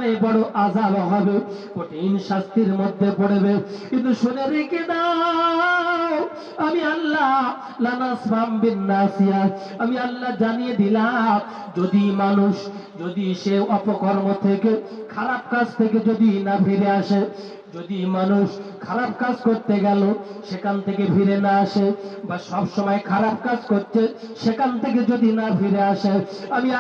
জাহান্নামে বড় আযাব হবে, কঠিন শাস্তির মধ্যে পড়বে। কিন্তু শুনে রেখে দাও, আমি আল্লাহ লানাসফাম বিন নাসিয়া, আমি আল্লাহ জানিয়ে দিলাম, যদি মানুষ যদি সে অপকর্ম থেকে খারাপ কাজ থেকে যদি না ফিরে আসে, যদি মানুষ খারাপ কাজ করতে গেল সেখান থেকে ফিরে না আসে, বা সব সময় খারাপ কাজ করছে সেখান থেকে যদি না ফিরে আসে, আমি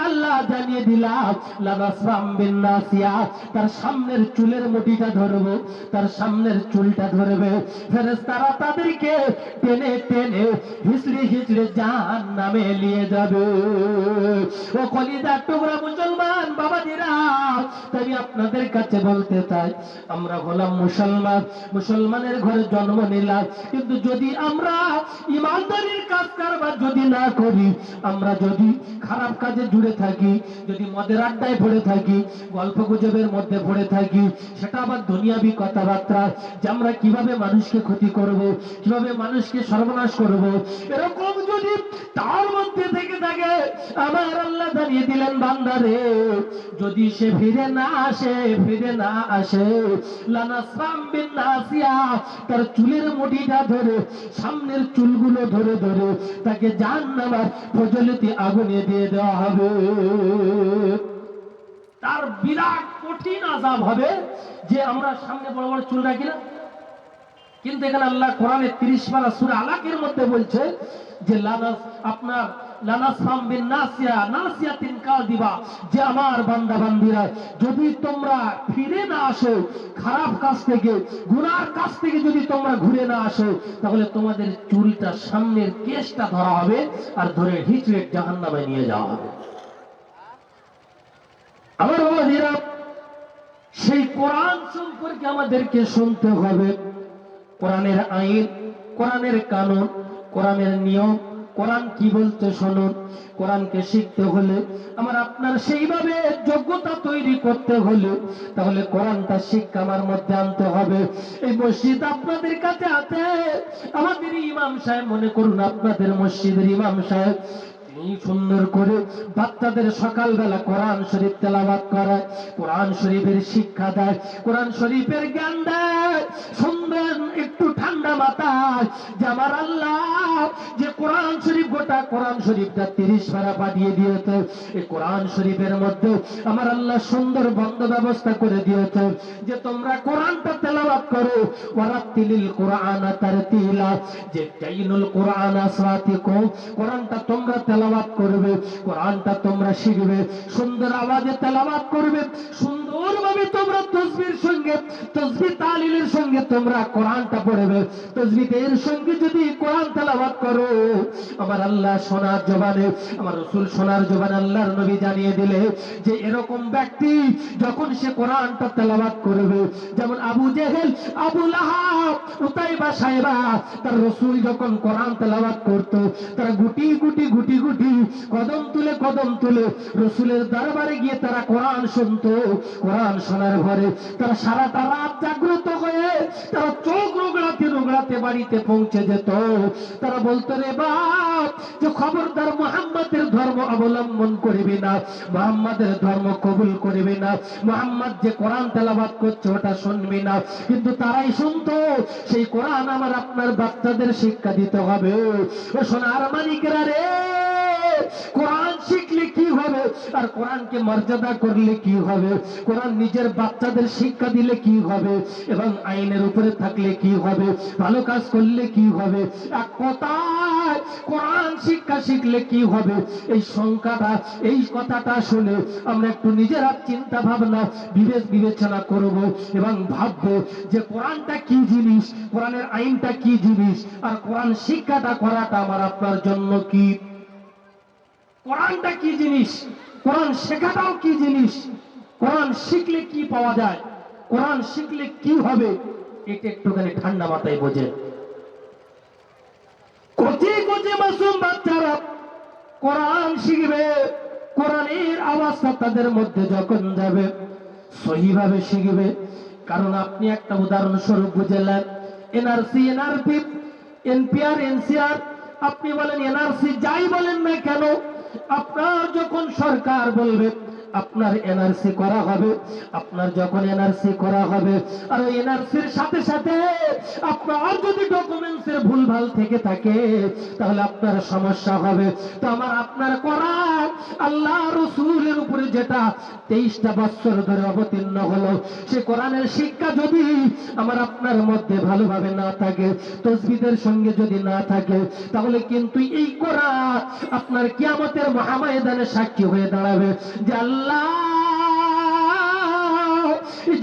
আল্লাহ জানিয়ে দিলাম লানাসফাম বিন নাসিয়া, তার সামনের চুলের মুঠিটা ধরবো, তার সামনের চুলটা ধরবে, ফেরেশতারা তাদেরকে টেনে টেনে হিচড়ে হিচড়ে জাহান্নামে নিয়ে যাবে। ও কলিজার টুকরা মুসলমান বাবাজিরা, তাই আপনাদের কাছে বলতে চাই, আমরা হলাম মুসলমান, মুসলমানের ঘরে জন্ম নিলাম, কিন্তু যদি আমরা ইমানদারির কাজ কারবার যদি না করি, আমরা যদি খারাপ কাজে জুড়ে থাকি, যদি মদের আড্ডায় পড়ে থাকি, গল্প গুজবের মধ্যে পড়ে থাকি, সেটা আবার দুনিয়াবি কথাবার্তা, যে আমরা কিভাবে মানুষকে ক্ষতি করব, কিভাবে মানুষকে সর্বনাশ করব, এরকম যদি তার মধ্যে থেকে থাকে, আমার আল্লাহ জানিয়ে দিলেন বান্দারে, যদি সে ফিরে না আসে লানাসফাম বিন নাসিয়া, তার চুলের মুঠিটা ধরে, সামনের চুলগুলো ধরে ধরে তাকে জাহান্নামের প্রজ্বলিত আগুনে দিয়ে দেওয়া হবে। তার বিরাট কঠিন আযাব হবে, যে আমরা সামনে বড় বড় চুল রাখি না, কিন্তু এখানে আল্লাহ কোরআনে 30 পারা সূরা আলাকের মধ্যে বলছে যে লানাসফাম বিন নাসিয়া নাসিয়াতিন কাযিবা, যে আমার বান্দা বান্দীরা, যদি তোমরা ফিরে না আসো খারাপ কাজ থেকে, গুনার কাজ থেকে যদি তোমরা ঘুরে না আসো, তাহলে তোমাদের চুলটা, সামনের কেশটা ধরা হবে আর ধরে হিচড়ে জাহান্নামে নিয়ে যাওয়া হবে। আমার বাবাজিরা, সেই কোরআন সম্পর্কে আমাদেরকে শুনতে হবে, কোরআনের আইন, কোরআনের কানুন, কোরআনের নিয়ম, কোরআন কি বলতে শুনুন। কোরআনকে শিখতে হলে, আমার আপনার সেইভাবে যোগ্যতা তৈরি করতে হলে, তাহলে কোরআনটা শিক্ষা আমার মধ্যে আনতে হবে। এই মসজিদ আপনাদের কাছে আছে, আমাদের ইমাম সাহেব, মনে করুন আপনাদের মসজিদের ইমাম সাহেব, তিনি সুন্দর করে বাচ্চাদের সকালবেলা কোরআন শরীফ তেলাওয়াত করায়, কোরআন শরীফের শিক্ষা দেয়, কোরআন শরীফের জ্ঞান দেয়, সুন্দর একটু ঠান্ডা মাথায়, যে আমার আল্লাহ যে কোরআন শরীফ, গোটা কোরআন শরীফটা 30 পারা পাঠিয়ে দিয়েছে, এই কোরআন শরীফের মধ্যে আমার আল্লাহ সুন্দর বন্ধ ব্যবস্থা করে দিয়েছে, যে তোমরা কোরআনটা তেলাওয়াত করো, ওয়ারাতিলিল কোরআন তারতিলা, যে জাইনুল কোরআন আসরাতিকুম, কোরআনটা তোমরা তেলাওয়াত করবে, কোরআনটা তোমরা শিখবে, সুন্দর আওয়াজে তেলাওয়াত করবে, সুন্দরভাবে তোমরা তাসবিহর সঙ্গে, তাসবিহ তাহলিলের সঙ্গে তোমরা কোরআনটা পড়বে। তাসবিহের সঙ্গে যদি কোরআন তেলাওয়াত করো, আমার আল্লাহ শোনার জবানে, আমার রাসূল শোনার জবানে আল্লাহর নবী জানিয়ে দিলে, যে এরকম ব্যক্তি যখন সে কোরআনটা তেলাওয়াত করবে, যেমন আবু জেহেল, আবু লাহাব, উতাইবা, সাইবা, তার রাসূল যখন কোরআন তেলাওয়াত করত, তারা গুটি গুটি গুটি গুটি কদম তুলে রাসূলের দরবারে গিয়ে তারা কোরআন শুনতো। কোরআন শোনার পরে তারা সারাটা রাত জাগ্রত হয়ে, তারা চোখ রোগড়াতে বাড়িতে পৌঁছে যেত। তারা বলতো, রে বাপ, যে খবরদার মুহাম্মাদের ধর্ম অবলম্বন করবি না, মুহাম্মাদের ধর্ম কবুল করবি না, মুহাম্মদ যে কোরআন তেলাওয়াত করছে ওটা শুনবি না। কিন্তু তারাই শুনতো। সেই কোরআন আমার আপনার বাচ্চাদের শিক্ষা দিতে হবে। ও সোনার মানিকেরা রে, কোরআন শিখলে কি হবে, আর কোরআনকে মর্যাদা করলে কি হবে, কোরআন নিজের বাচ্চাদের শিক্ষা দিলে কি হবে, এবং আইনের উপরে থাকলে কি হবে, ভালো কাজ করলে কি হবে, এক কথায় কোরআন শিক্ষা শিখলে কি হবে, এই সংখ্যাটা, এই কথাটা শুনে আমরা একটু নিজেরা চিন্তা ভাবনা বিবেচনা করব এবং ভাববো যে কোরআনটা কি জিনিস, কোরআনের আইনটা কি জিনিস, আর কোরআন শিক্ষাটা করাটা আমার আপনার জন্য কি, কোরআনটা কি জিনিস, কোরআন শেখাটাও কি জিনিস, কোরআন শিখলে কি পাওয়া যায়, কোরআন শিখলে কি হবে, এটা একটুখানি ঠান্ডা মাথায় বোঝে। কোচে কোচে মাসুম বাচ্চারা কোরআন শিখবে, কোরআনের আওয়াজটা তাদের মধ্যে যখন যাবে সহিভাবে শিখবে। কারণ আপনি একটা উদাহরণস্বরূপ বুঝলেন, এনআরসি, এনআরপি, এনপিআর, এনসিআর, আপনি বলেন এনআরসি, যাই বলেন না কেন, আপনার যখন সরকার বলবে আপনার এনআরসি করা হবে। আপনার যখন এনআরসি করা হবে আর ওই এনআরসির সাথে সাথে আপনার যদি ডকুমেন্টসের ভুলভাল থেকে থাকে তাহলে আপনার সমস্যা হবে। তো আমার আপনার কোরআন আল্লাহ রাসূলের উপরে যেটা 23টা বছর ধরে অবতীর্ণ হলো, সে কোরআনের শিক্ষা যদি আমার আপনার মধ্যে ভালোভাবে না থাকে, তাসবিদের সঙ্গে যদি না থাকে, তাহলে কিন্তু এই কোরআন আপনার কিয়ামতের মহাময়দানে সাক্ষী হয়ে দাঁড়াবে যে আল্লাহ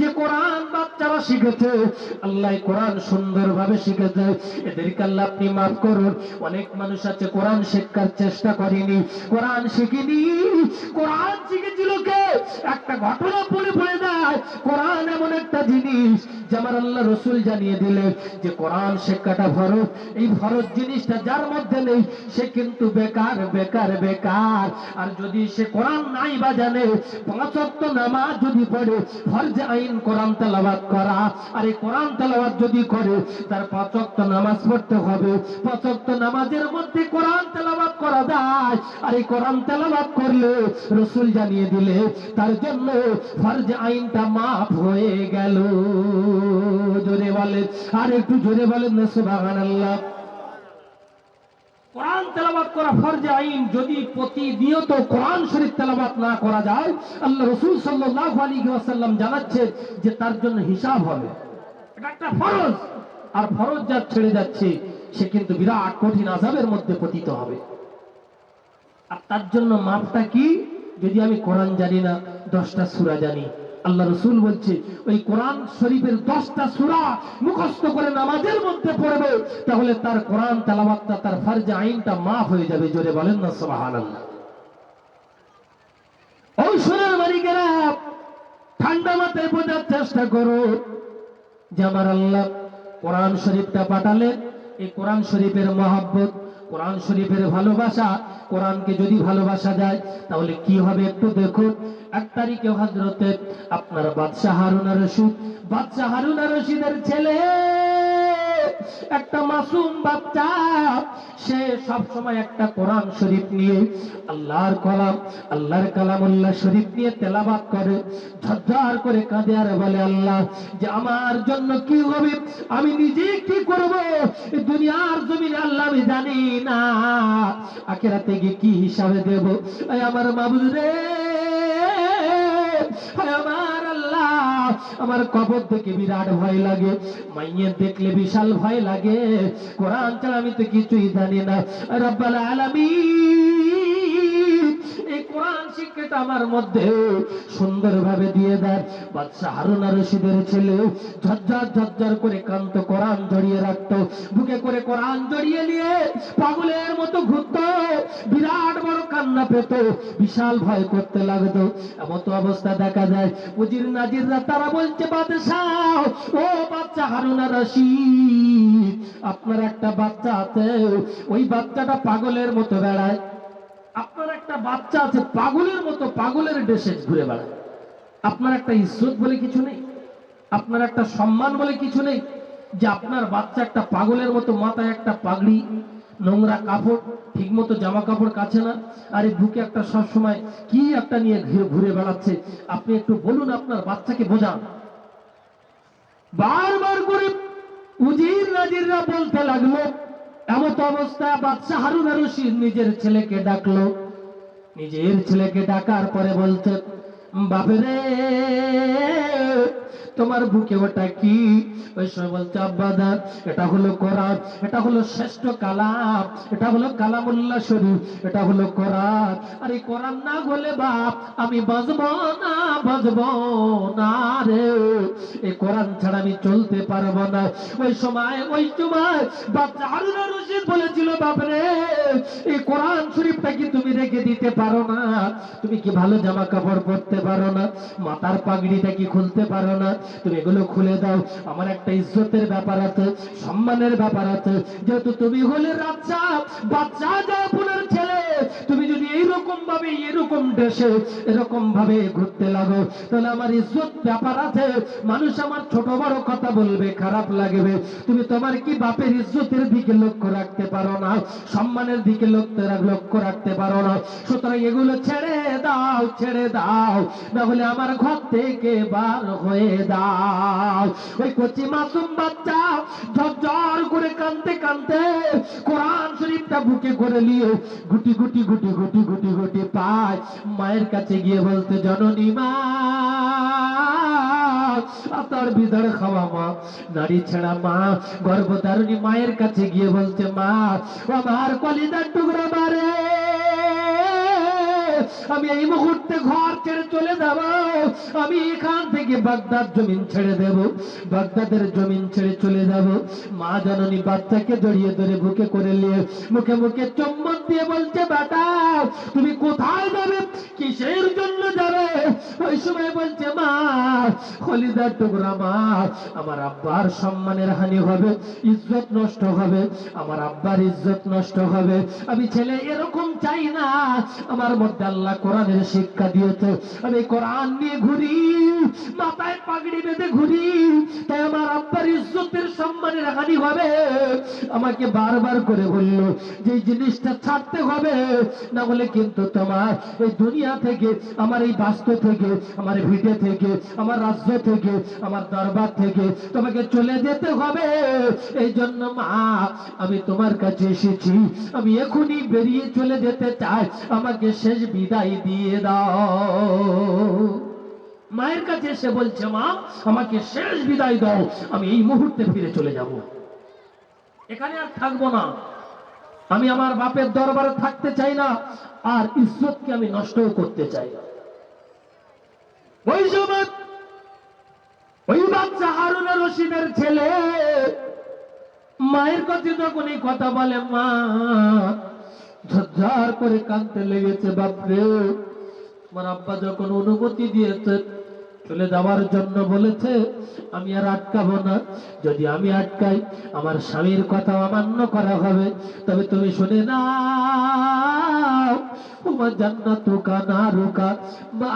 যে কোরআন বাচ্চারা শিখেছে, আল্লাহ কোরআন সুন্দরভাবে শিখেছে, এদেরকে আল্লাহ আপনি মাফ করুন। অনেক মানুষ আছে কোরআন শিক্ষার চেষ্টা করেনি, কোরআন শিখিনি, কোরআন শিখেছিল কে একটা ঘটনা বলে দেয়। কোরআন এমন একটা জিনিস যে আমার আল্লাহ রসুল জানিয়ে দিলেন যে কোরআন শিক্ষাটা ফরজ। এই ফরজ জিনিসটা যার মধ্যে নেই সে কিন্তু বেকার বেকার বেকার। আর যদি সে কোরআন নাই বা জানে, 5 ওয়াক্ত নামাজ যদি পড়ে, ফরজ আইন কোরআন তেলাওয়াত করা, আর এই কোরআন তেলাওয়াত যদি করে তার 5 ওয়াক্ত নামাজ পড়তে হবে। 5 ওয়াক্ত নামাজের মধ্যে কোরআন তেলাওয়াত করা যায়, আর এই কোরআন তেলাওয়াত করলে রাসূল জানিয়ে দিলে তার জন্য ফরজ আইনটা মাফ হয়ে গেল। জোরে বলেন, আর একটু জোরে বলেন না সুবহানাল্লাহ। কোরআন তেলাওয়াত করা ফরজ আইন। যদি প্রতিনিয়ত কোরআন শরীফ তেলাওয়াত না করা যায়, আল্লাহ রাসূল সাল্লাল্লাহু আলাইহি ওয়াসাল্লাম জানাচ্ছেন যে তার জন্য হিসাব হবে। এটা একটা ফরজ, আর ফরজ যার ছেড়ে যাচ্ছে সে কিন্তু বিরাট কঠিন আযাবের মধ্যে পতিত হবে। আর তার জন্য মাপটা কি? যদি আমি কোরআন জানি না, 10টা সূরা জানি, আল্লাহ রাসূল বলছে ওই কোরআন শরীফের 10টা সূরা মুখস্থ করে নামাজের মধ্যে পড়বে, তাহলে তার কোরআন তেলাওয়াতটা, তার ফরজ আইনটা মাফ হয়ে যাবে। জোরে বলেন না সুবহানাল্লাহ। ওই সোনার মালিকেরা ঠান্ডা মাথায় বোঝার চেষ্টা করো যে আমার আল্লাহ কোরআন শরীফটা পাঠালেন, এই কোরআন শরীফের মহব্বত, কোরআন শরীফের ভালোবাসা, কোরআনকে যদি ভালোবাসা যায় তাহলে কি হবে একটু দেখুন। 1 তারিখে হযরতে আপনার বাদশাহ হারুন আর রশিদের ছেলে, একটা মাসুম বাচ্চা, সে সব সময় একটা কোরআন শরীফ নিয়ে আল্লাহর কালাম, আল্লাহর কালামুল্লাহ শরীফ নিয়ে তেলাওয়াত করে, ঝরঝর করে কাঁদে আর বলে আল্লাহ যে আমার জন্য কি হবে, আমি নিজে কি করব, এই দুনিয়ার জমিনে আল্লাহ আমি জানি না, আখিরাতে গিয়ে কি হিসাবে দেব। আমার মাবুদ রে, আমার আল্লাহ, আমার কবর থেকে বিরাট ভয় লাগে, মাইয়ের দেখলে বিশাল ভয় লাগে, কোরআন ছাড়া আমি তো কিছুই জানি না। রব্বুল আলামিন এই কোরআন শিক্ষাটা আমার মধ্যে সুন্দরভাবে দিয়ে দেন। বাদশাহ হারুন আর রশিদের ছেলে ঝরঝর ঝরঝর করে কান্ত, কোরআন জড়িয়ে রাখতো, বুকে করে কোরআন জড়িয়ে নিয়ে পাগলের মতো ঘুরতো, বিরাট বড় কান্না পেত, বিশাল ভয় করতে লাগতো। এমন তো অবস্থা দেখা যায় উজির নাজিররা তারা বলছে বাদশাহ, ও বাচ্চা হারুন আর রশিদ, আপনার একটা বাচ্চা আছে, ওই বাচ্চাটা পাগলের মতো বেড়ায়, আপনার একটা বাচ্চা আছে পাগলের মতো, পাগলের দেশে ঘুরে বেড়ায়, আপনার একটা ইজ্জত বলে কিছু নেই, আপনার একটা সম্মান বলে কিছু নেই, যে আপনার বাচ্চা একটা পাগলের মতো, মাথায় একটা পাগড়ি, নোংরা কাপড়, ঠিক মতো জামা কাপড় কাছে না, আর এই বুকে একটা সবসময় কি একটা নিয়ে ঘুরে বেড়াচ্ছে, আপনি একটু বলুন, আপনার বাচ্চাকে বোঝান। বারবার করে উজির নাজিররা বলতে লাগলো। এমত অবস্থা বাদশাহ হারুন আর রশিদ নিজের ছেলেকে ডাকলো, নিজের ছেলেকে ডাকার পরে বলতে, বাপরে তোমার বুকে ওটা কি? ওই সময় বলছে, আব্বাজান এটা হলো কোরআন, এটা হলো শ্রেষ্ঠ কালাম, এটা হলো কালামুল্লাহ শরীফ, এটা হলো কোরআন, আর এই কোরআন না হলে বাপ আমি বাঁচবো না রে, এই কোরআন ছাড়া আমি চলতে পারবো না। ওই সময় বাচ্চা হারুন আর রশিদ বলেছিল, বাপরে এই কোরআন শরীফটা কি তুমি রেখে দিতে পারো না? তুমি কি ভালো জামা কাপড় পরতে পারো না? মাথার পাগড়িটা কি খুলতে পারো না? তুমি এগুলো খুলে দাও, আমার একটা ইজ্জতের ব্যাপার আছে, সম্মানের ব্যাপার আছে, যেহেতু তুমি হলে বাচ্চা জাফরের ছেলে, তুমি যদি এইরকম ভাবে এরকম দেশে এরকম ভাবে ঘুরতে লাগো, তাহলে আমার ইজ্জত ব্যাপার আছে, মানুষ আমার ছোট বড় কথা বলবে, খারাপ লাগবে। তুমি তোমার কি বাপের ইজ্জতের দিকে লক্ষ্য রাখতে পারো না, সম্মানের দিকে লক্ষ্য রাখতে পারো না? সুতরাং এগুলো ছেড়ে দাও, ছেড়ে দাও, না হলে আমার ঘর থেকে বার হয়ে দাও। ওই কচি মাসুম বাচ্চা ঝরঝর করে কাঁদতে কাঁদতে কোরআন শরীফটা বুকে করে নিয়ে গুটি গুটি গুটি গুটি গুটি গুটি পায় মায়ের কাছে গিয়ে বলতে, জননী মা, আপনার বিদার খাওয়া মা, নারী ছেড়া মা, গর্ভধারণী মায়ের কাছে গিয়ে বলছে, মা, আমার কলিজার টুকরা মারে, আমি এই মুহূর্তে ঘর ছেড়ে চলে যাব, আমি এখান থেকে বাগদাদ জমিন ছেড়ে দেব, বাগদাদের জমিন ছেড়ে চলে যাব। মা জননী বাচ্চাকে জড়িয়ে ধরে বুকে করে নিয়ে মুখে মুখে চুম্বন দিয়ে বলছে, বেটা তুমি কোথায় যাবে, কিসের জন্য যাবে? ওই সময় বলছে, মা, খলিদার টুকরা মা, আমার আব্বার সম্মানের হানি হবে, ইজ্জত নষ্ট হবে, আমার আব্বার ইজ্জত নষ্ট হবে, আমি ছেলে এরকম চাই না। আমার মধ্যে আল্লাহ কোরআনের শিক্ষা দিয়েছে, আমি কোরআন নিয়ে ঘুরি, মাথায় পাগড়ি বেঁধে ঘুরি, তাই আমার আব্বার ইজ্জতের সম্মানের হানি হবে। আমাকে বারবার করে বলল যে এই জিনিসটা ছাড়তে হবে, না হলে কিন্তু তোমার এই দুনিয়া থেকে, আমার এই বাস্তু থেকে, আমার ভিটে থেকে, আমার রাজ্য থেকে, আমার দরবার থেকে তোমাকে চলে যেতে হবে। এই জন্য মা, আমি তোমার কাছে এসেছি, আমি এখনই বেরিয়ে চলে যেতে চাই, আমাকে শেষ বিদায় দিয়ে দাও। মায়ের কাছে এসে বলছে, মা, আমাকে শেষ বিদায় দাও, আমি এই মুহূর্তে ফিরে চলে যাব, এখানে আর থাকবো না, আমি আমার বাপের দরবারে থাকতে চাই না, আর ইজ্জতকে আমি নষ্টও করতে চাই না। ওই সময় ওই বাচ্চা হারুন রশিদের ছেলে মায়ের কাছে যখন এই কথা বলে, মা ঝরঝর করে কাঁদতে লেগেছে, বাপরে, আমার আব্বা যখন অনুমতি দিয়েছে, চলে যাওয়ার জন্য বলেছে, আমি আর আটকাবো না, যদি আমি আটকাই আমার স্বামীর কথা অমান্য করা হবে, তবে তুমি শুনে নাও, তোমার জান্নাতুকা নারুকা,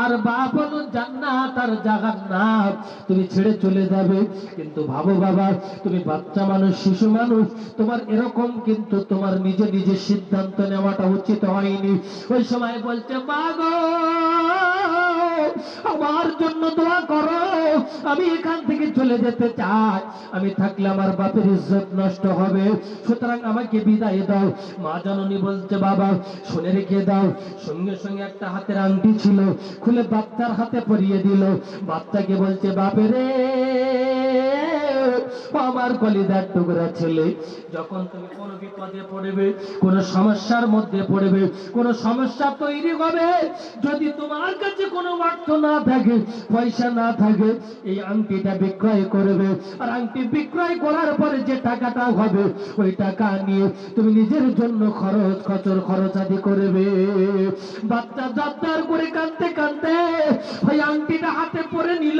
আর বাপ হলো জান্নাত আর জাহান্নাম, তুমি ছেড়ে চলে যাবে। কিন্তু ভাবো বাবা, তুমি বাচ্চা মানুষ, শিশু মানুষ, তোমার এরকম কিন্তু তোমার নিজে নিজে সিদ্ধান্ত নেওয়াটা উচিত হয়নি। ওই সময় বলছে, মা গো, আমার জন্য দোয়া করো, আমি এখান থেকে চলে যেতে চাই, আমি থাকলে আমার বাপের ইজ্জত নষ্ট হবে, সুতরাং আমাকে বিদায় দাও। মা জননী বলছে, বাবা শুনে রেখে দাও। সঙ্গে সঙ্গে একটা হাতের আংটি ছিল, খুলে বাচ্চার হাতে পরিয়ে দিল। বাচ্চাকে বলছে, বাপেরে, আমার কলিজার টুকরা ছেলে, যখন তুমি কোনো বিপদে পড়বে, কোন সমস্যার মধ্যে পড়বে, কোন সমস্যা তৈরি হবে, যদি তোমার কাছে কোনো অর্থ না থাকে, পয়সা না থাকে, এই আংটিটা বিক্রয় করবে, আর আংটি বিক্রয় করার পরে যে টাকাটা হবে, ওই টাকা নিয়ে তুমি নিজের জন্য খরচ আদি করবে। বাচ্চা জব্দার করে কাঁদতে কাঁদতে ওই আংটিটা হাতে পরে নিল,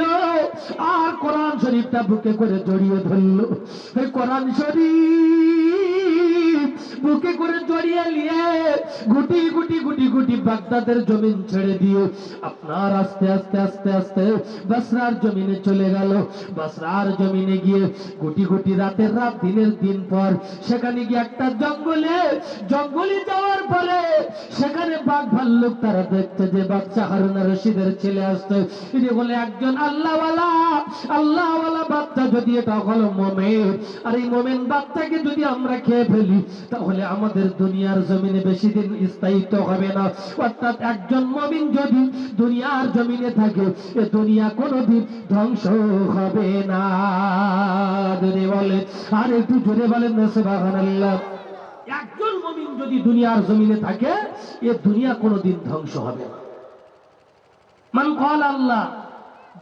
আর কোরআন শরীফটা বুকে করে জড়িয়ে ধরল। ওই কোরআন শরীফ বুকে করে জড়িয়ে নিয়ে গুটি গুটি গুটি গুটি বাগদাদের জমিন ছেড়ে দিয়ে আপনার আস্তে আস্তে আস্তে আস্তে বসরার জমিনে চলে গেল। বসরার জমিনে গিয়ে গুটি গুটি রাতের রাত দিনের দিন পর সেখানে গিয়ে একটা জঙ্গলে যাওয়ার পরে সেখানে বাঘ ভাল্লুক তারা দেখতে যে বাচ্চা হারুন রশিদের ছেলে আসছে, তিনি বলে একজন আল্লাহওয়ালা বাচ্চা, যদি এটা হলো মোমেন, আর এই মোমেন বাচ্চাকে যদি আমরা খেয়ে ফেলি তাহলে আমাদের দুনিয়ার জমিনে বেশি দিন স্থায়িত্ব হবে না। অর্থাৎ একজন মুমিন যদি দুনিয়ার জমিনে থাকে, এ দুনিয়া কোনোদিন ধ্বংস হবে না। যদি বলে, আর একটু জোরে বলেন না সুবহানাল্লাহ। একজন মুমিন যদি দুনিয়ার জমিনে থাকে, এ দুনিয়া কোনোদিন ধ্বংস হবে না। মান ক্বাল আল্লাহ,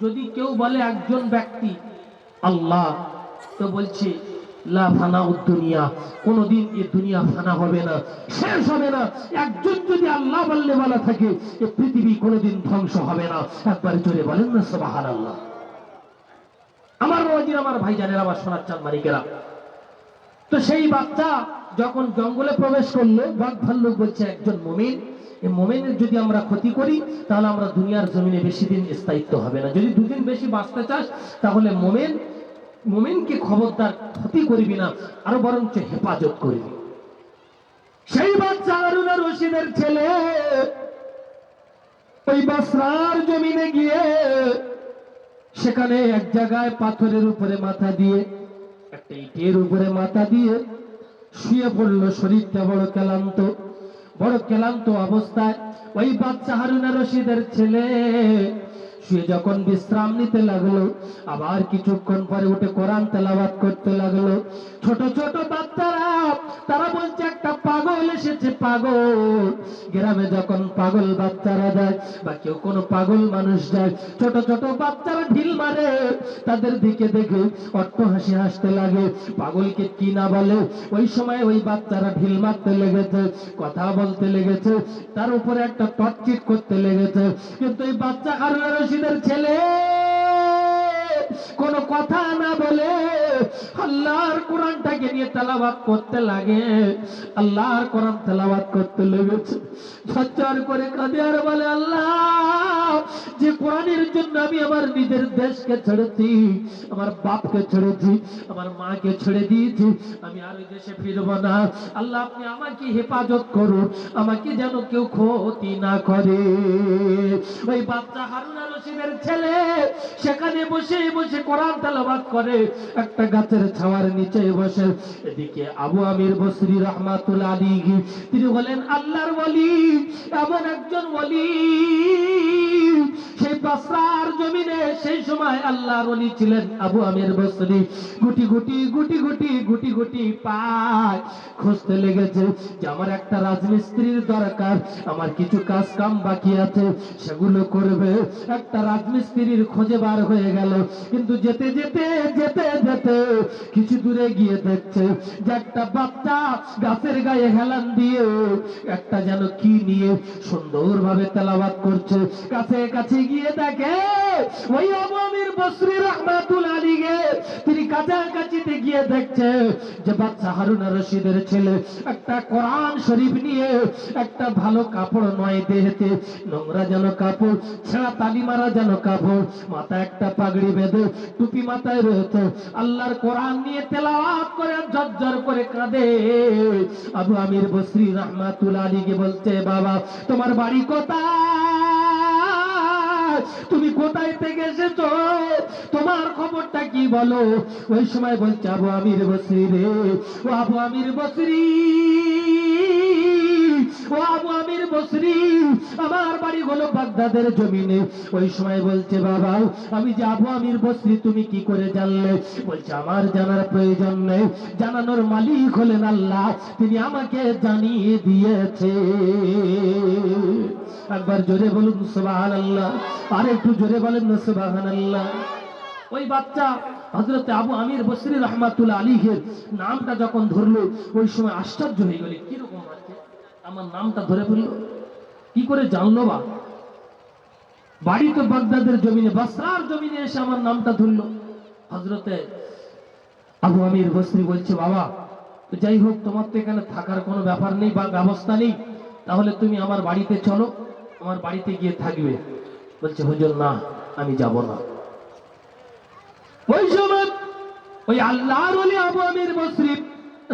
যদি কেউ বলে একজন ব্যক্তি আল্লাহ, তো বলছে লা ফানাউদ দুনিয়া, কোনদিন এই দুনিয়া ফানা হবে না, শেষ হবে না। একজন যদি আল্লাহ বললে বলা থাকে, এই পৃথিবী কোনদিন ধ্বংস হবে না। একবার জোরে বলেন না সুবহানাল্লাহ। আমার বাবাজির, আমার ভাইজানেরা, আমার সোনার চাঁদ মানিকেরা, তো সেই বাচ্চা যখন জঙ্গলে প্রবেশ করলো, বাঘ ভাল্লুক বলছে একজন মুমিন, এই মোমেনের যদি আমরা ক্ষতি করি তাহলে আমরা দুনিয়ার জমিনে বেশি দিন স্থায়িত্ব হবে না। যদি দুদিন বেশি বাঁচতে চাস তাহলে মোমেনকে খবরদার ক্ষতি করবি না, আরো বরঞ্চ হেফাজত করবি। সেই বাচ্চা হারুন আর রশিদের ছেলে ওই বসরার জমিনে গিয়ে সেখানে এক জায়গায় পাথরের উপরে মাথা দিয়ে, একটা ইটের উপরে মাথা দিয়ে শুয়ে পড়লো। শরীরটা বড় ক্লান্ত অবস্থায় ওই বাচ্চা হারুন আর রশিদের ছেলে শুয়ে যখন বিশ্রাম নিতে লাগলো, আবার কিছুক্ষণ পরে উঠে কোরআন তেলাওয়াত করতে লাগলো। ছোট ছোট বাচ্চারা তারা বলছে একটা পাগল এসেছে, পাগল। গ্রামে যখন পাগল বাচ্চারা যায় বা কেউ কোনো পাগল মানুষ যায়, ছোট ছোট বাচ্চারা ঢিল মারে, তাদের দিকে দেখে অট্ট হাসি হাসতে লাগে। পাগলকে কি না বলে, ওই সময় ওই বাচ্চারা ঢিল মারতে লেগেছে, কথা বলতে লেগেছে, তার উপরে একটা টর্চিট করতে লেগেছে। কিন্তু এই বাচ্চা হারুন আর রশিদের ছেলে কোনো কথা না বলে আল্লাহর কোরআনটাকে নিয়ে তেলাওয়াত করতে লাগে। আল্লাহর কোরআন তেলাওয়াত করতে লেগেছে। ঝরঝর করে কাঁদে আর বলে, আল্লাহ, যে কোরআনের জন্য আমি আমার নিজের দেশকে ছেড়েছি, আমার বাপকে ছেড়েছি, আমার মাকে ছেড়ে দিয়েছি, আমি আর ওই দেশে ফিরবো না। আল্লাহ, আপনি আমাকে হেফাজত করুন, আমাকে যেন কেউ ক্ষতি না করে। ওই বাচ্চা হারুন আর রশিদের ছেলে সেখানে বসে বসে কোরআন তেলাওয়াত করে, একটা গাছের ছাওয়ার নিচে বসে। এদিকে আবু আমির বসরি রাহমাতুল্লাহ আলাইহি, তিনি বলেন আল্লাহর ওলি, এমন একজন ওলি সেই বসরার জমিনে সেই সময় আল্লাহর ওলি ছিলেন আবু আমির বসরি। গুটি গুটি গুটি গুটি গুটি গুটি পায় খুঁজতে লেগেছে যে আমার একটা রাজমিস্ত্রির দরকার, আমার কিছু কাজ কাম বাকি আছে, সেগুলো করবে। একটা রাজমিস্ত্রির খোঁজে বার হয়ে গেল, কিন্তু যেতে যেতে যেতে যেতে কিছু দূরে গিয়ে দেখছে যে একটা বাচ্চা গাছের গায়ে হেলান দিয়ে একটা যেন কি নিয়ে সুন্দরভাবে তেলাওয়াত করছে। কাছে কাছে গিয়ে দেখে ওই আবু আমির বসরি রাহমাতুল্লাহ আলাইহি, তিনি কাছাকাছিতে গিয়ে দেখছে যে বাচ্চা হারুন আর রশিদের ছেলে একটা কোরআন শরীফ নিয়ে, একটা ভালো কাপড় নয় দেহেতে, নোংরা যেন কাপড়, ছেঁড়া তালি মারা যেন কাপড়, মাথায় একটা পাগড়ি বেঁধে, টুপি মাথায় রয়েছে, আল্লাহর কোরআন নিয়ে তেলাওয়াত করে ঝরঝর করে কাঁদে। আবু আমির বসরি রাহমাতুল্লাহ আলাইহি বলছে, বাবা, তোমার বাড়ি কোথায়? তুমি কোথায় থেকে এসেছো? তোমার খবরটা কি বলো? ওই সময় বলছে, আবু আমির বসরি রে, ও আবু আমির বসরি, ও আবু আমির বসরি, আমার বাড়ি হলো বাগদাদের জমিনে। ওই সময় বলছে, বাবা, আমি যে আবু আমির বসরি তুমি কি করে জানলে? বলছে, আমার জানার প্রয়োজন নেই, জানানোর মালিক হলেন আল্লাহ, তিনি আমাকে জানিয়ে দিয়েছে। একবার জোরে বলুন সুবহানাল্লাহ, আর একটু জোরে বলেন না সুবহানাল্লাহ। ওই বাচ্চা হযরত আবু আমির বসরি রাহমাতুল্লাহ আলাইহির নামটা যখন ধরলো, ওই সময় আশ্চর্য হয়ে গেল, কিরকম আছে আমার নামটা ধরে ফেললো, কি করে জানলো? বা বাড়ি তো বাগদাদের জমিনে, বসরার জমিনে এসে আমার নামটা ধরলো। হযরতে আবু আমির বসরি বলছে, বাবা, তো যাই হোক, তোমার তো এখানে থাকার কোনো ব্যাপার নেই বা ব্যবস্থা নেই, তাহলে তুমি আমার বাড়িতে চলো, আমার বাড়িতে গিয়ে থাকবে। বলছে, হুজুর, না, আমি যাব না। ওই সময় ওই আল্লাহর ওলি আবু আমির বসরি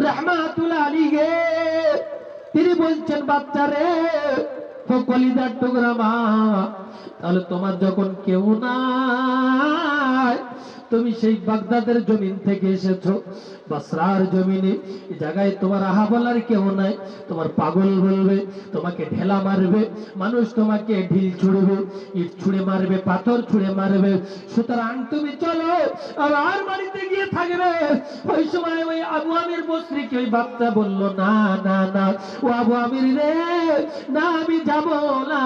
রাহমাতুল্লাহ আলাইহি তিনি বলছেন, বাচ্চারে, ও কলিজার টুকরা মা, তাহলে তোমার যখন কেউ নাই, তুমি সেই বাগদাদের জমিন থেকে এসেছো বসরার জমিনে, এই জায়গায় তোমার আহা বলার কেউ নাই, তোমার পাগল বলবে, তোমাকে ঢেলা মারবে, মানুষ তোমাকে ঢিল ছুড়বে, ইট ছুঁড়ে মারবে, পাথর ছুঁড়ে মারবে, সুতরাং তুমি চলো আমার বাড়িতে গিয়ে থাকবে। ওই সময় ওই আবু আমির বসরিকে ওই বাচ্চা বলল, না না না, ও আবু আমির রে, না, আমি যাব না,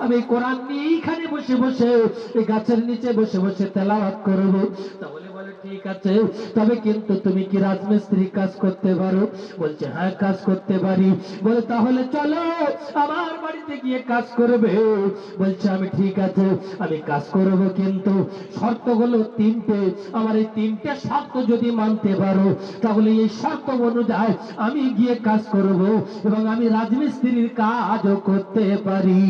আমি কোরআন নিয়ে এখানে বসে বসে, এই গাছের নিচে বসে বসে তেলাওয়াত করব। দেব। তাহলে বলে ঠিক আছে, তবে কিন্তু তুমি কি রাজমিস্ত্রি কাজ করতে পারো? বলছে হ্যাঁ কাজ করতে পারি। বলে তাহলে চলো আমার বাড়িতে গিয়ে কাজ করবে। বলছে আমি ঠিক আছে আমি কাজ করব, কিন্তু শর্তগুলো তিনটে। আমার এই তিনটে শর্ত যদি মানতে পারো তাহলে এই শর্ত অনুযায়ী আমি গিয়ে কাজ করব এবং আমি রাজমিস্ত্রির কাজও করতে পারি।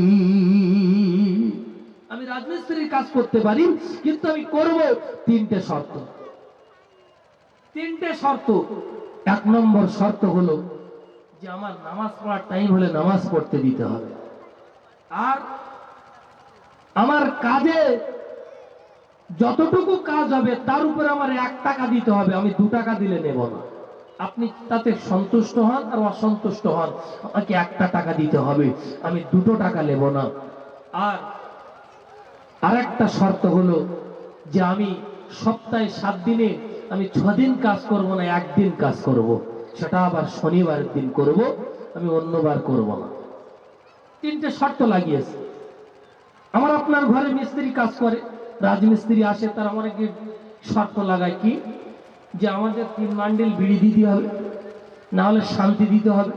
আমি রাজমিস্ত্রির কাজ করতে পারি, কিন্তু আমি করব তিনটে শর্ত। তিনটে শর্ত। এক নম্বর শর্ত হলো যে আমার নামাজ পড়ার টাইম হলে নামাজ পড়তে দিতে হবে, আর আমার কাজে যতটুকু কাজ হবে তার উপরে আমার 1 টাকা দিতে হবে, আমি 2 টাকা দিলে নেব না। আপনি তাতে সন্তুষ্ট হন আর অসন্তুষ্ট হন, আমাকে 1টা টাকা দিতে হবে, আমি 2 টাকা নেব না। আর আরেকটা শর্ত হলো যে আমি সপ্তাহে 7 দিনে আমি 6 দিন কাজ করব না, 1 দিন কাজ করব, সেটা আবার শনিবার দিন করব, আমি অন্যবার করব না। 3টে শর্ত লাগিয়েছে। আমার আপনার ঘরে মিস্ত্রি কাজ করে, রাজমিস্ত্রি আসে, তারা অনেকে শর্ত লাগায় কি যে আমাদের 3 বান্ডিল বিড়ি দিতে হবে, না হলে শান্তি দিতে হবে,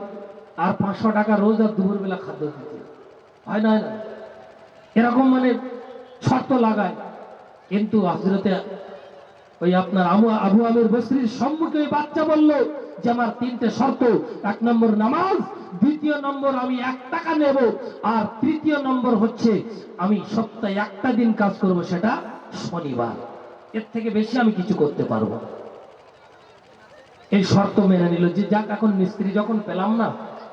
আর 500 টাকা রোজ আর দুপুরবেলা খাদ্য দিতে হয়। না না, এরকম মানে শর্ত লাগায়। কিন্তু হযরতে ওই আপনার আবু আমির বসরির সম্মুখে ওই বাচ্চা বলল যে আমার 3টে শর্ত, 1 নম্বর নামাজ, 2য় নম্বর আমি 1 টাকা নেব, আর 3য় নম্বর হচ্ছে আমি সপ্তাহে 1টা দিন কাজ করব, সেটা শনিবার। এর থেকে বেশি আমি কিছু করতে পারবো না। এই শর্ত মেনে নিল যে যাক, এখন মিস্ত্রি যখন পেলাম না,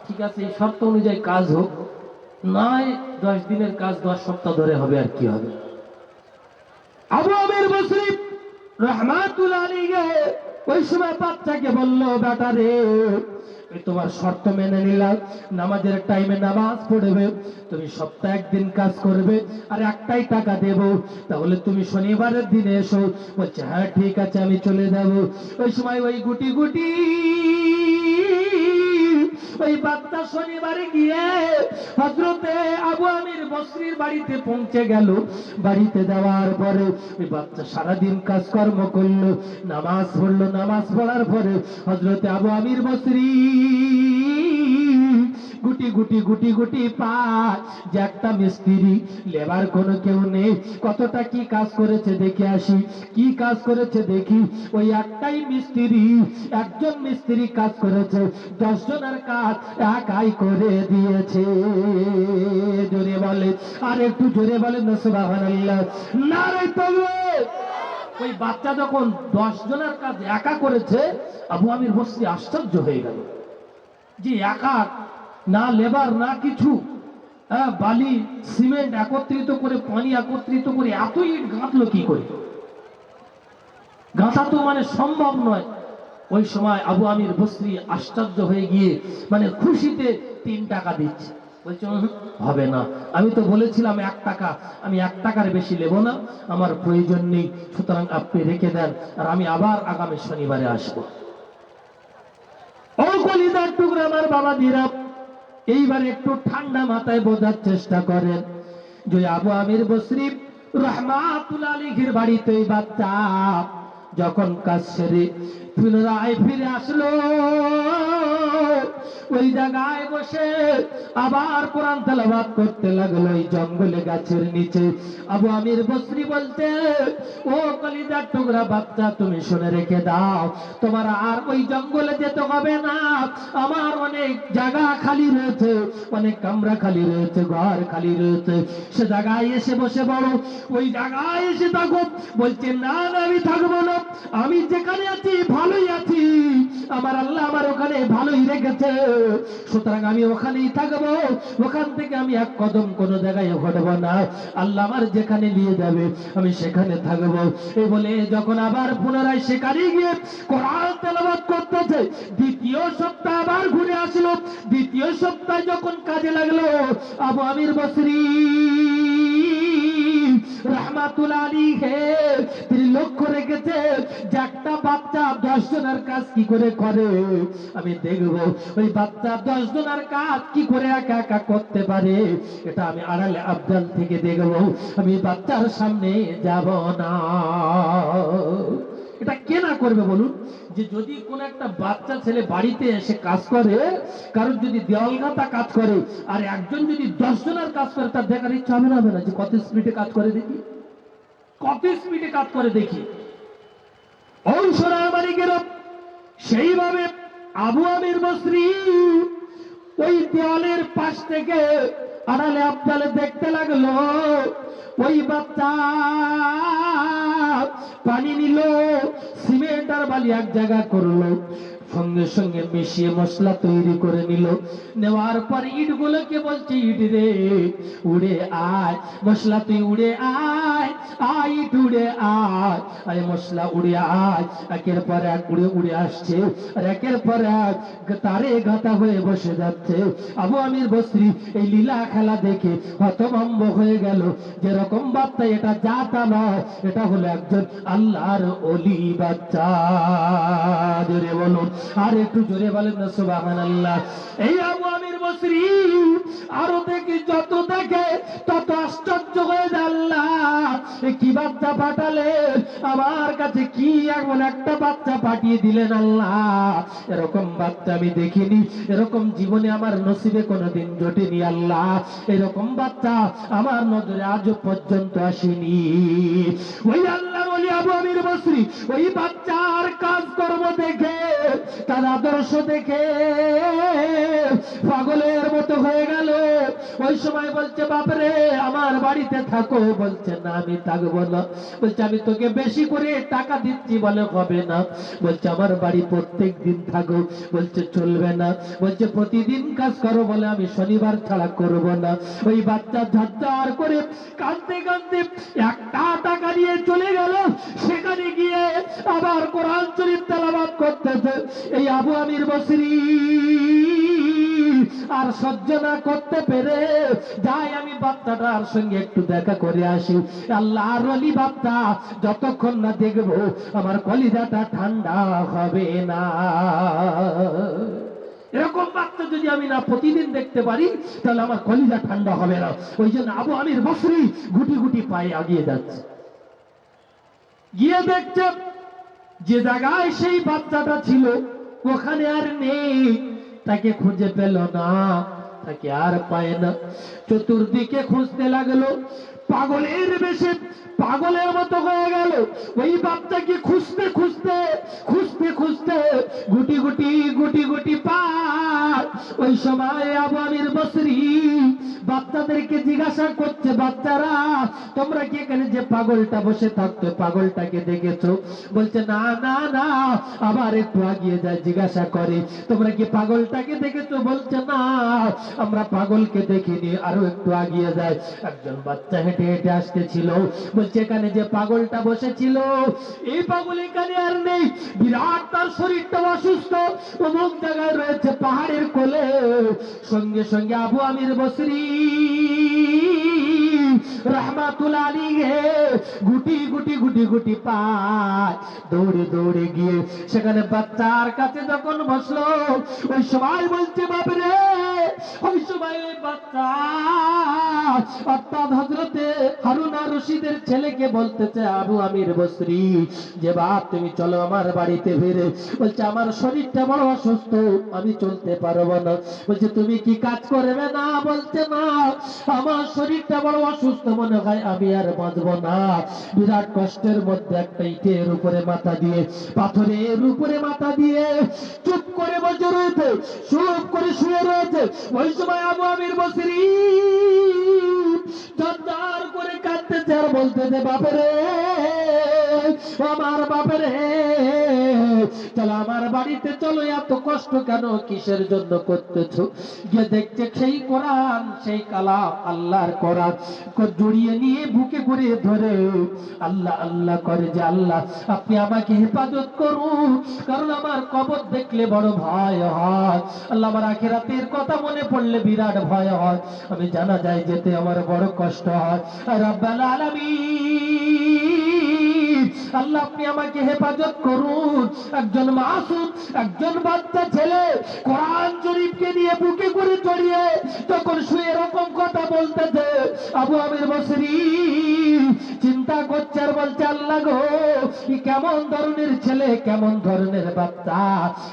ঠিক আছে এই শর্ত অনুযায়ী কাজ হোক, নয় 10 দিনের কাজ 10 সপ্তাহ ধরে হবে, আর কি হবে। আবু আমির বসরি রাহমাতুল্লাহ আলাইহি ওই সময় বাচ্চাকে বলল, বেটা রে তোমার শর্ত মেনে নিলাম, নামাজের টাইমে নামাজ পড়বে, তুমি সপ্তাহে 1 দিন কাজ করবে, আর 1টাই টাকা দেব, তাহলে তুমি শনিবারের দিনে এসো। বলছে হ্যাঁ ঠিক আছে আমি চলে যাব। ওই সময় ওই গুটি গুটি ওই বাচ্চা শনিবারে গিয়ে হযরতে আবু আমির বসরির বাড়িতে পৌঁছে গেল। বাড়িতে যাওয়ার পরে ওই বাচ্চা সারাদিন কাজকর্ম করলো, নামাজ পড়লো, নামাজ পড়ার পরে হযরতে আবু আমির বসরি গুটি গুটি গুটি গুটি পায় যে একটা মিস্ত্রি, লেবার কোনো কেউ নেই, কতটা কি কাজ করেছে দেখে আসি, কি কাজ করেছে দেখি। ওই একটাই মিস্ত্রি, একজন মিস্ত্রি কাজ করেছে, 10 জনের কাজ একাই করে দিয়েছে। জোরে বলে, আর একটু জোরে বলে না সুবহানাল্লাহ, নারে তাকবীর। ওই বাচ্চা যখন 10 জনের কাজ একা করেছে, আবু আমির বসরি আশ্চর্য হয়ে গেল যে একা, না লেবার না কিছু, বালি সিমেন্ট একত্রিত করে, পানি একত্রিত করে এত ইট গাঁথলো কি করে? গাঁথা তো মানে সম্ভব নয়। ওই সময় আবু আমির বসরি আশ্চর্য হয়ে গিয়ে মানে খুশিতে 3 টাকা দিচ্ছে। বলছে হবে না, আমি তো বলেছিলাম 1 টাকা, আমি 1 টাকার বেশি নেব না, আমার প্রয়োজন নেই, সুতরাং আপনি রেখে দেন, আর আমি আবার আগামী শনিবারে আসবো। ও কলিজার টুকরা আমার বাবা দিরা, এইবার একটু ঠান্ডা মাথায় বোঝার চেষ্টা করেন যে আবু আমির বসরি রাহমাতুল্লাহ আলাইহির বাড়িতে এই বাচ্চা যখন কাজ সেরে পুনরায় ফিরে আসলো, ওই জায়গায় বসে আবার কোরআন তেলাওয়াত করতে লাগলো এই জঙ্গলে গাছের নিচে। আবু আমির বসরি বলতে, ও কলিজার টুকরা বাচ্চা তুমি শুনে রেখে দাও, তোমার আর ওই জঙ্গলে যেতে হবে না, আমার অনেক জায়গা খালি রয়েছে, অনেক কামরা খালি রয়েছে, ঘর খালি রয়েছে, সে জায়গায় এসে বসে পড়ো, ওই জায়গায় এসে থাকো। বলছে না না আমি থাকবো না, আমি যেখানে আছি ভালোই আছি, আমার আল্লাহ আমার ওখানে ভালোই রেখেছে, সুতরাং আমি ওখানেই থাকবো, ওখান থেকে আমি 1 কদম কোনো জায়গায় হটবো না, আল্লাহ আমার যেখানে নিয়ে যাবে আমি সেখানে থাকবো। এই বলে যখন আবার পুনরায় সেখানে গিয়ে কোরআন তেলাওয়াত করতেছে, 2য় সপ্তাহ আবার ঘুরে আসলো। 2য় সপ্তাহে যখন কাজে লাগলো, আবু আমির বসরি রাহমাতুল্লাহ আলাইহি তিনি লক্ষ্য রেখেছে যে একটা বাচ্চা 10 10 জনের কাজ কি করে করে আমি দেখব। ওই বাচ্চা 10 জনের কাজ কি করে একা একা করতে পারে, এটা আমি আড়ালে আবদাল থেকে দেখব, আমি বাচ্চার সামনে যাব না। এটা কে না করবে বলুন? যে যদি কোন একটা বাচ্চা ছেলে বাড়িতে এসে কাজ করে, কারণ যদি দেওয়াল গাঁথা কাজ করে, আর একজন যদি 10 জনের কাজ করে, তার দেখার ইচ্ছা হবে না যে কত স্পিডে কাজ করে দেখি, কত স্পিডে কাজ করে দেখি। ওই সোনার মালিকেরা সেইভাবে আবু আমির বসরি ওই দেওয়ালের পাশ থেকে আড়ালে আবদালে দেখতে লাগলো। ওই বাচ্চা পানি নিল, সিমেন্ট আর বালি এক জায়গা করলো, সঙ্গে সঙ্গে মিশিয়ে মশলা তৈরি করে নিল। নেওয়ার পর ইটগুলোকে বলছে, ইট রে উড়ে আয়, মশলা তুই উড়ে আয়, আয় ইট উড়ে আয়, আয় মশলা উড়ে আয়। একের পর এক উড়ে উড়ে আসছে, আর একের পর এক তারে গাঁথা হয়ে বসে যাচ্ছে। আবু আমির বসরি এই লীলা খেলা দেখে হতভম্ব হয়ে গেল। যেরকম বাচ্চা, এটা জাতা নয়, এটা হলো একজন আল্লাহর ওলি বাচ্চা। জোরে বলুন, আর একটু জোরে বলেন না সুবহানাল্লাহ। এই আবু আমির বসরি আরো দেখি, যত দেখে তত আশ্চর্য হয়ে যায়। আল্লাহ কি বাচ্চা পাঠালেন আমার কাছে, কি এমন একটা বাচ্চা পাঠিয়ে দিলেন আল্লাহ, এরকম বাচ্চা আমি দেখিনি, এরকম জীবনে আমার নসিবে কোনোদিন জোটেনি আল্লাহ, এরকম বাচ্চা আমার নজরে আজও পর্যন্ত আসেনি। ওই আল্লাহর ওলি আবু আমির বসরি ওই বাচ্চার কাজকর্ম দেখে, তার আদর্শ দেখে পাগলের মতো হয়ে গেল। ওই সময় বলছে, বাপরে আমার বাড়িতে থাকো। বলছে, না আমি থাকবো না। বলছে, আমি তোকে বেশি করে টাকা দিচ্ছি। বলে, হবে না। বলছে, আমার বাড়ি প্রত্যেক দিন থাকো। বলছে, চলবে না। বলছে, প্রতিদিন কাজ করো। বলে, আমি শনিবার ছাড়া করব না। ওই বাচ্চা ঝরঝর করে কাঁদতে কাঁদতে একটা টাকা নিয়ে চলে গেল। সেখানে গিয়ে আবার কোরআন শরীফ তেলাওয়াত করতেছে। এই আবু আমির বসরি আর সহ্য না করতে পেরে, যাই আমি বাচ্চাটার সঙ্গে একটু দেখা করে আসি। আল্লাহর ওলি বাচ্চা যতক্ষণ না দেখবো আমার কলিজাটা ঠান্ডা হবে না। এরকম বাচ্চা যদি আমি না প্রতিদিন দেখতে পারি, তাহলে আমার কলিজা ঠান্ডা হবে না। ওই জন্য আবু আমির বসরি গুটি গুটি পায়ে এগিয়ে যাচ্ছে। গিয়ে দেখছে যে জায়গায় সেই বাচ্চাটা ছিল ওখানে আর নেই। তাকে খুঁজে পেল না, তাকে আর পায় না। চতুর্দিকে খুঁজতে লাগলো, পাগলের বেশে পাগলের মতো হয়ে গেল। ওই বাচ্চাকে খুঁজতে খুঁজতে খুঁজতে খুঁজতে গুটি গুটি গুটি গুটি পায়। ওই সময় আবু আমির বসরি বাচ্চাদেরকে জিজ্ঞাসা করছে, বাচ্চারা তোমরা কি এখানে যে পাগলটা বসে থাকতো, পাগলটাকে দেখেছো? বলছে, না না না। আবার একটু আগিয়ে যায়, জিজ্ঞাসা করে, তোমরা কি পাগলটাকে দেখেছো? বলছে, না আমরা পাগলকে দেখিনি। আরো একটু আগিয়ে যায়, একজন বাচ্চা হেঁটে হেঁটে আসতেছিল। বলছে, এখানে যে পাগলটা বসেছিল, এই পাগল এখানে আর নেই। বিরাট তার শরীরটা অসুস্থ, অমুক জায়গায় রয়েছে পাহাড়ের কোলে। সঙ্গে সঙ্গে আবু আমির বসরি রহমাতুল্লাহ আলাইহি গুটি গুটি গুটি গুটি পায়, দৌড়ে দৌড়ে গিয়ে সেখানে বাচ্চার কাছে যখন বসলো, ওই সময় বলছে, বাপরে ওই সময় ওই বাচ্চা অর্থাৎ হযরতে হারুন আর রশিদের ছেলেকে বলতেছে, আবু আমির বসরি যে বাপ তুমি চলো আমার বাড়িতে ফিরে। বলছে, আমার শরীরটা বড় অসুস্থ, আমি চলতে পারবো না। বলছে, তুমি কি কাজ করবে না? বলছে, না আমার শরীরটা বড় অসুস্থ, মনে হয় আমি আর বাঁচবো না। বিরাট কষ্টের মধ্যে একটা ইটের উপরে মাথা দিয়ে, পাথরের উপরে মাথা দিয়ে চুপ করে বসে রয়েছে, চুপ করে শুয়ে রয়েছে। ওই সময় আবু আমির বসরি ঝরঝর করে কাঁদতেছে আর বলতেছে, বাপরে আমার বাপরে চলো আমার বাড়িতে চলো, এত কষ্ট কেন, কিসের জন্য করতেছো? গিয়ে দেখছে সেই কোরআন, সেই কালাম, আল্লাহর কোরআন জড়িয়ে নিয়ে বুকে করে ধরে আল্লাহ আল্লাহ করে যে, আল্লাহ আপনি আমাকে হেফাজত করুন, কারণ আমার কবর দেখলে বড় ভয় হয়। আল্লাহ আমার আখিরাতের কথা মনে পড়লে বিরাট ভয় হয়, আমি জানা যায় যেতে আমার বড় কষ্ট হয়। রব্বাল আলামিন আল্লাহ আপনি আমাকে হেফাজত করুন। একজন মাসুম, একজন বাচ্চা ছেলে কোরআন শরীফকে নিয়ে বুকে করে জড়িয়ে তখন শুয়ে এরকম কথা বলতেছে, আবু আমির বসরি চিন্তা করছে আর বলছে, আল্লাহ গো, কেমন ধরনের ছেলে, কেমন ধরনের বাচ্চা।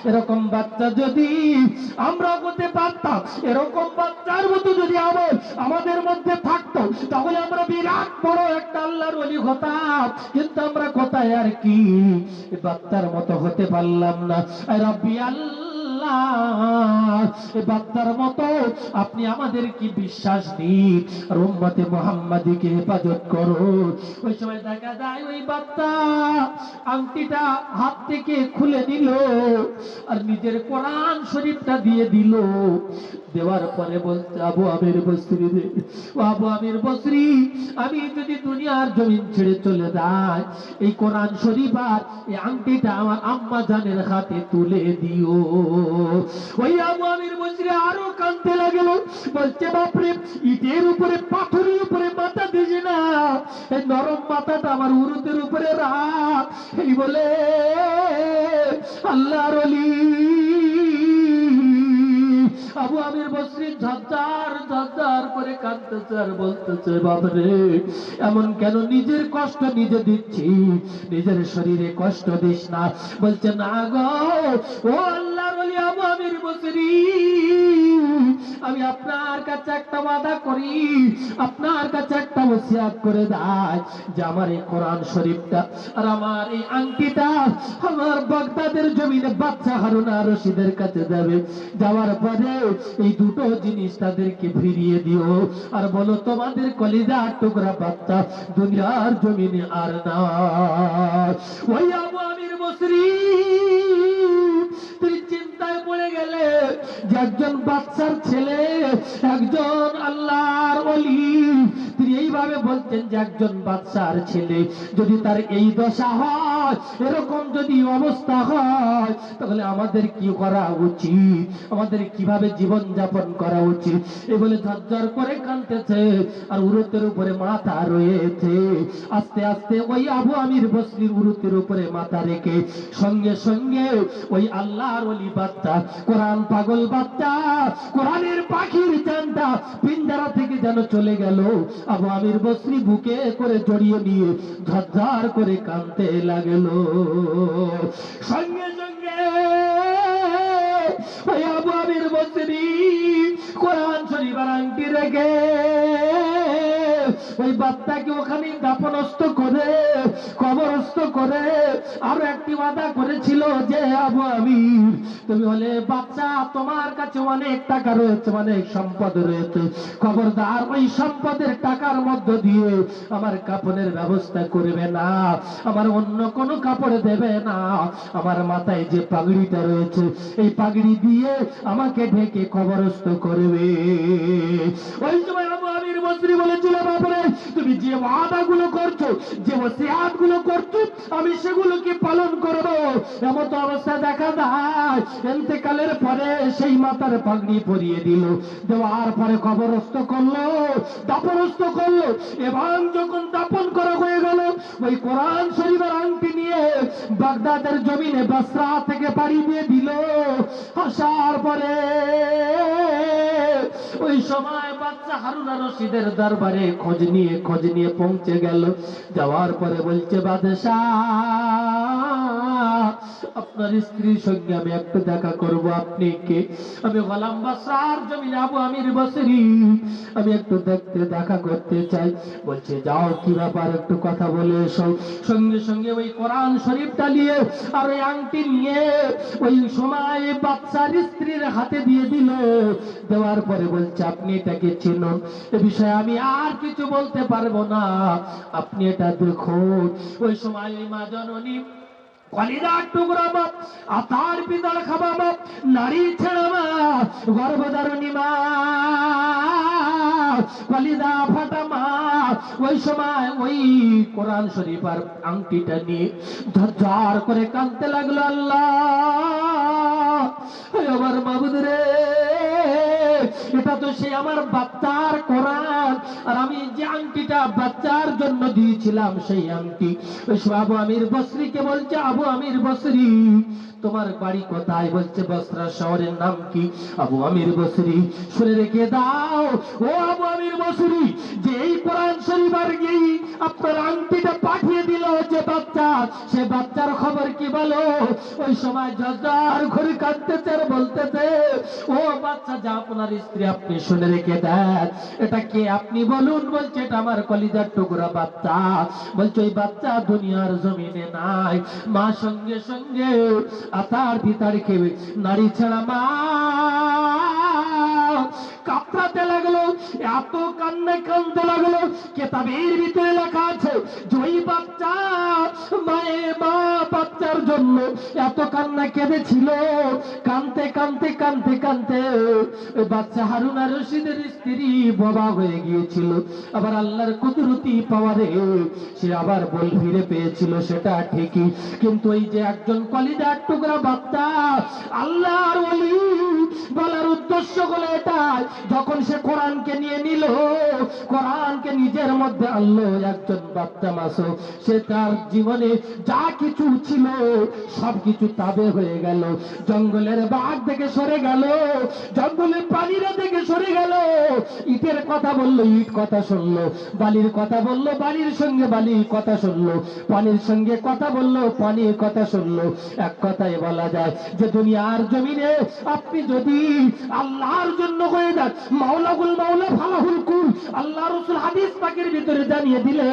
এরকম বাচ্চা যদি আমরা হতে পারতাম, এরকম বাচ্চার মতো যদি আমাদের মধ্যে থাকতো, তাহলে আমরা বিরাট বড় একটা আল্লাহর ওলি হতাম। কিন্তু আমরা কোথায় আর কি বাচ্চার মতো হতে পারলাম না। রব্বি আল্লাহ, এই বাচ্চার মতো আপনি আমাদের কি বিশ্বাস দিন আর উম্মতে মুহাম্মাদীকে হেফাজত করুন। ওই সময় দেখা যায় ওই বাচ্চা আংটিটা হাত থেকে খুলে দিল আর নিজের কোরআন শরীফটা দিয়ে দিল। দেওয়ার পরে বলতে, আবু আমির বসরি রে, ও আবু আমির বসরি, আমি যদি দুনিয়ার জমিন ছেড়ে চলে যাই, এই কোরআন শরীফ আর এই আংটিটা আমার আম্মা জানের হাতে তুলে দিও। ওই আবু আমির বসরি আরো কাঁদতে লাগলো, বলছে, বাপরে, ইটের উপরে পাথরের উপরে মাথা দিছি না, এই নরম মাথাটা আমার উরুতের উপরে রাখ। এই বলে আল্লাহর ওলি আবু আমির বসরি ঝরঝর ঝরঝর করে কাঁদতেছে আর বলতেছে, বাবারে, এমন কেন নিজের কষ্ট নিজে দিচ্ছি, নিজের শরীরে কষ্ট দিস না। বলছে, না গো, ও আল্লাহর ওলি আবু আমির বসরি, আমি আপনার কাছে একটা ওয়াদা করি, আপনার কাছে একটা ওসিয়াত করে দেয় যে আমার এই কোরআন শরীফটা আর আমার এই আংটিটা আমার বাগদাদের জমিনে বাচ্চা হারুন আর রশিদের কাছে যাবে। যাওয়ার পরে এই দুটো জিনিস তাদেরকে ফিরিয়ে দিও আর বলো, তোমাদের কলিজার টুকরা বাচ্চা দুনিয়ার জমিনে আর না। ওই আবু আমির বসরি তুই চিন্তায় পড়ে গেলে যে একজন বাচ্চার ছেলে, একজন আল্লাহর ওলি, তিনি এইভাবে বলছেন যে একজন বাচ্চার ছেলে যদি তার এই দশা হয়, এরকম যদি অবস্থা হয়, তাহলে আমাদের কি করা উচিত, আমাদের কিভাবে জীবন যাপন করা উচিত। এই বলে ঝরঝর করে কাঁদতেছে আর উরুতের উপরে মাথা রয়েছে। আস্তে আস্তে ওই আবু আমির বসরির উরুতের উপরে মাথা রেখে সঙ্গে সঙ্গে ওই আল্লাহর ওলি বাচ্চা, কোরআন পাগল বাচ্চা, কোরআনের পাখির জানটা পিঞ্জারা থেকে যেন চলে গেল। আবু আমির বসরি বুকে করে জড়িয়ে নিয়ে ঝরঝর করে কাঁদতে লাগলো। সঙ্গে সঙ্গে ওই আবু আমির বসরি কোরআন শরীফের আংটি রেখে ওই বাচ্চাকে ওখানে দাপনস্থ করে কবরস্থ করে আরো একটি ওয়াদা করেছিল যে, আবু আমির, তুমি হলে বাচ্চা, তোমার কাছে অনেক টাকা রয়েছে, অনেক সম্পদ রয়েছে, খবরদার ওই সম্পদের টাকার মধ্য দিয়ে আমার কাপড়ের ব্যবস্থা করবে না, আমার অন্য কোনো কাপড় দেবে না, আমার মাথায় যে পাগড়িটা রয়েছে এই পাগড়ি দিয়ে আমাকে ঢেকে কবরস্থ করবে। ওই সময় আবু আমির বসরি বলেছিল, বাবারে, তুমি যে ওয়াদাগুলো করছো, যে ওসিয়াত গুলো করছো, আমি সেগুলোকে পালন করব। এমন তো অবস্থা দেখা যায় ইন্তেকালের পরে সেই মাথার পাগড়ি পরিয়ে দিল, দেওয়ার পরে কবরস্থ করলো, দাপনস্থ করলো, এবং যখন দাপন করা হয়ে গেল, ওই কোরআন শরীফের আংটি নিয়ে বাগদাদের জমিনে বসরা থেকে পাড়ি দিয়ে দিল। আসার পরে ওই সময় বাচ্চা হারুন আর রশিদের দরবারে খোঁজ নিয়ে পৌঁছে গেল। যাওয়ার পরে বলছে, বাদশাহ, আপনার স্ত্রীর সঙ্গে আমি একটু দেখা করব। আপনি কে? আমি গোলাম বসরার জমিনে আবু আমির বসরি, আমি একটু দেখা করতে চাই। বলছে, যাও, কি ব্যাপার, একটু কথা বলে এসো। সঙ্গে সঙ্গে ওই কোরআন শরীফটা নিয়ে আর ওই আংটি নিয়ে ওই সময় বাচ্চার স্ত্রীর হাতে দিয়ে দিল। দেওয়ার পরে বলছে, আপনি এটাকে চিনুন, এ বিষয়ে আমি আর কিছু বলতে পারবো না, আপনি এটা দেখুন। ওই সময় ওই মা জননী কলিজার টুকরা বাপ, আতার পিতার খাবা বাপ, নারী ছেড়া মা, গর্ভধারণী মা, কলিজা ফাটা মা, ওই সময় ওই কোরআন শরীফ আর আংটিটা নিয়ে ঝরঝর করে কাঁদতে লাগলো। আল্লাহ, আমার মাবুদ রে, এটা তো সেই আমার বাচ্চার কোরআন, আর আমি যে আংটিটা বাচ্চার জন্য দিয়েছিলাম সেই আংটি। ওই আবু আমির বসরিকে বলছে, আবু আমির বসরি তোমার বাড়ি কোথায়? বলছে বসরা শহরের নাম কি? আবু আমির বসরি শুনে রেখে দাও ও আবু আমির বসরি, যে এই কোরআন শরীফ আর গিয়ে আপনার আংটিটা পাঠিয়ে দিল যে বাচ্চা, সে বাচ্চার খবর কি বলো? ওই সময় জজার ঘুরে কাঁদতেছে আর বলতেছে, ও বাচ্চা যা আপনার স্ত্রী, আপনি শুনে রেখে দেন এটা কে আপনি বলুন। বলছে এটা আমার কলিজার টুকরা বাচ্চা। বলছে ওই বাচ্চা দুনিয়ার জমিনে নাই। মা সঙ্গে সঙ্গে আতার ভিতর খেয়ে নারী ছাড়া মা কাঁপতে লাগলো, এত কান্না কাঁদতে লাগলো। কেতাবের ভিতরে লেখা আছে যে ওই বাচ্চা মা বাচ্চার জন্য এত কান্না কেঁদেছিল, কানতে কানতে কানতে কানতে ওই বাচ্চা হারুন আর রশিদের স্ত্রী বাবা হয়ে গিয়েছিল। আবার আল্লাহর কুদরতি পাওয়ারে সে আবার বল ফিরে পেয়েছিল, সেটা ঠিকই, কিন্তু ওই যে একজন কলিজার টুকরা বাচ্চা, আল্লাহর ওলি বলার উদ্দেশ্য হলো এটাই, যখন সে কোরআনকে নিয়ে নিল, কোরআনকে নিজের মধ্যে আনলো, একজন বাচ্চা মাসুম, সে তার জীবনে যা কিছু ছিল সবকিছু তাবে হয়ে গেল। জঙ্গলের বাঘ থেকে সরে গেল, জঙ্গলের প্রাণীরা থেকে সরে গেল। ইটের কথা বললো, ইট কথা শুনলো, বালির কথা বললো, বালির সঙ্গে বালি কথা শুনলো, পানির সঙ্গে কথা বললো, পানির কথা শুনলো। এক কথায় বলা যায় যে দুনিয়ার জমিনে আপনি যদি আল্লাহর জন্য হয়ে যান, মাওলাহুল মাওলা ফালাহুল কুল, আল্লাহ রাসূল হাদিস পাকের ভিতরে জানিয়ে দিলে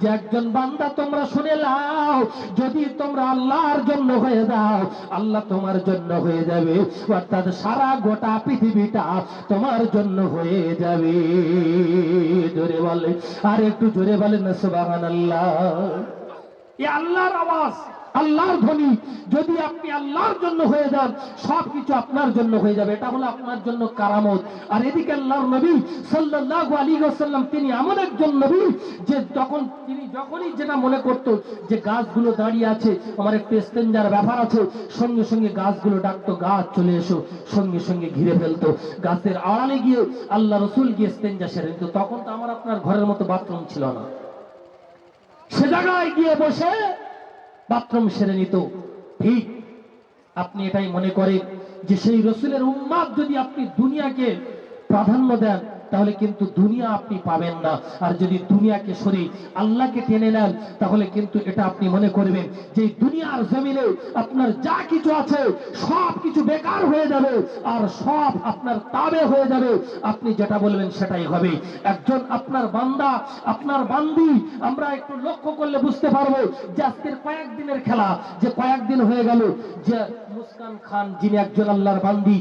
যে একজন বান্দা তোমরা শুনে নাও, যদি তোমরা আল্লাহর জন্য হয়ে যাও, আল্লাহ তোমার জন্য হয়ে যাবে, অর্থাৎ সারা গোটা পৃথিবীটা তোমার জন্য হয়ে যাবে। জোরে বলে, আর একটু জোরে বলেন না সুবহানাল্লাহ। এই আল্লাহর আওয়াজ, আল্লাহর ধ্বনি, যদি আপনি আল্লাহর জন্য হয়ে যান সবকিছু আপনার জন্য হয়ে যাবে। এটা হলো আপনার জন্য কারামত। আর এদিকে আল্লাহর নবী সাল্লাল্লাহু আলাইহি ওয়াসাল্লাম, তিনি এমন একজন নবী যে তিনি যখনই যেটা মনে করত যে গাছগুলো দাঁড়িয়ে আছে, আমার একটু ইস্তেঞ্জার ব্যাপার আছে, সঙ্গে সঙ্গে গাছগুলো ডাকতো, গাছ চলে এসো, সঙ্গে সঙ্গে ঘিরে ফেলতো, গাছের আড়ালে গিয়ে আল্লাহ রসুল গিয়ে ইস্তেঞ্জা সেরে নিত। তখন তো আমার আপনার ঘরের মতো বাথরুম ছিল না, সে জায়গায় গিয়ে বসে বাথরুম সেরে নিত। ঠিক আপনি এটাই মনে করেন যে সেই রসুলের উম্মাত যদি আপনি দুনিয়াকে প্রাধান্য দেন, তাহলে কিন্তু দুনিয়া আপনি পাবেন না। আর যদি দুনিয়াকে সরে আল্লাহকে টেনে নেন, তাহলে কিন্তু এটা আপনি মনে করবেন যে দুনিয়ার জমিনে আপনার যা কিছু আছে সব কিছু বেকার হয়ে যাবে, আর সব আপনার তাবে হয়ে যাবে। আপনি যেটা বলবেন সেটাই হবে। একজন আপনার বান্দা, আপনার বান্দি, আমরা একটু লক্ষ্য করলে বুঝতে পারবো যে আজকের কয়েকদিনের খেলা, যে কয়েকদিন হয়ে গেল যে মুস্কান খান, যিনি একজন আল্লাহর বান্দি,